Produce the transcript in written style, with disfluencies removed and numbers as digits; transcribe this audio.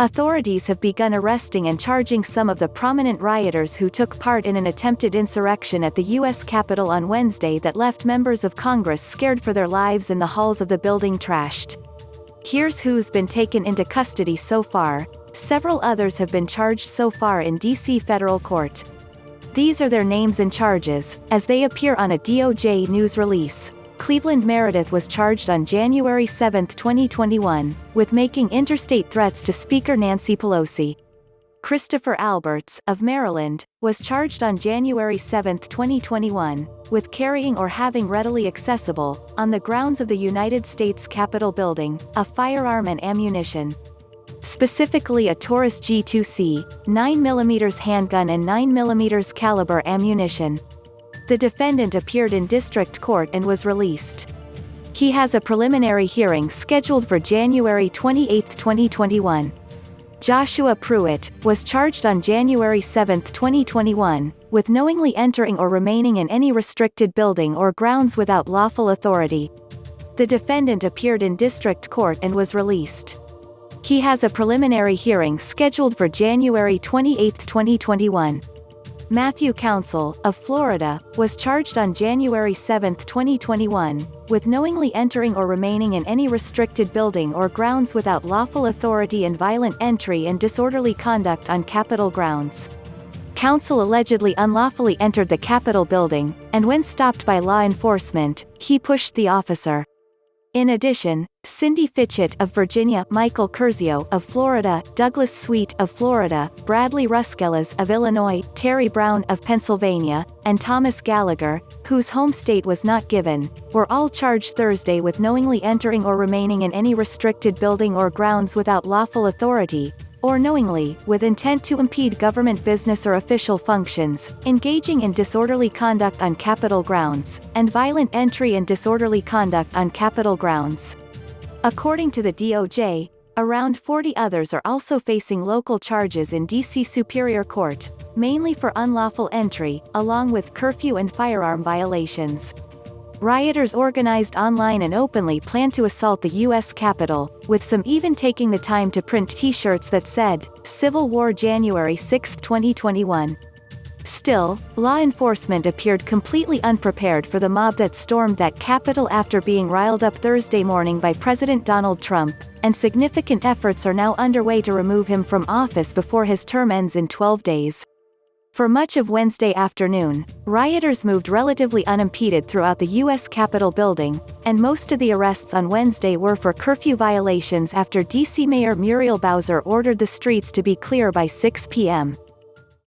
Authorities have begun arresting and charging some of the prominent rioters who took part in an attempted insurrection at the U.S. Capitol on Wednesday that left members of Congress scared for their lives and the halls of the building trashed. Here's who's been taken into custody so far. Several others have been charged so far in D.C. federal court. These are their names and charges, as they appear on a DOJ news release. Cleveland Meredith was charged on January 7, 2021, with making interstate threats to Speaker Nancy Pelosi. Christopher Alberts, of Maryland, was charged on January 7, 2021, with carrying or having readily accessible, on the grounds of the United States Capitol building, a firearm and ammunition. Specifically a Taurus G2C, 9mm handgun and 9mm caliber ammunition. The defendant appeared in district court and was released. He has a preliminary hearing scheduled for January 28, 2021. Joshua Pruitt was charged on January 7, 2021, with knowingly entering or remaining in any restricted building or grounds without lawful authority. The defendant appeared in district court and was released. He has a preliminary hearing scheduled for January 28, 2021. Matthew Council, of Florida, was charged on January 7, 2021, with knowingly entering or remaining in any restricted building or grounds without lawful authority and violent entry and disorderly conduct on Capitol grounds. Council allegedly unlawfully entered the Capitol building, and when stopped by law enforcement, he pushed the officer. In addition, Cindy Fitchett of Virginia, Michael Curzio of Florida, Douglas Sweet of Florida, Bradley Ruskelas of Illinois, Terry Brown of Pennsylvania, and Thomas Gallagher, whose home state was not given, were all charged Thursday with knowingly entering or remaining in any restricted building or grounds without lawful authority, or knowingly, with intent to impede government business or official functions, engaging in disorderly conduct on Capitol grounds, and violent entry and disorderly conduct on Capitol grounds. According to the DOJ, around 40 others are also facing local charges in D.C. Superior Court, mainly for unlawful entry, along with curfew and firearm violations. Rioters organized online and openly planned to assault the U.S. Capitol, with some even taking the time to print T-shirts that said, "Civil War January 6, 2021. Still, law enforcement appeared completely unprepared for the mob that stormed that Capitol after being riled up Thursday morning by President Donald Trump, and significant efforts are now underway to remove him from office before his term ends in 12 days. For much of Wednesday afternoon, rioters moved relatively unimpeded throughout the U.S. Capitol building, and most of the arrests on Wednesday were for curfew violations after D.C. Mayor Muriel Bowser ordered the streets to be clear by 6 p.m.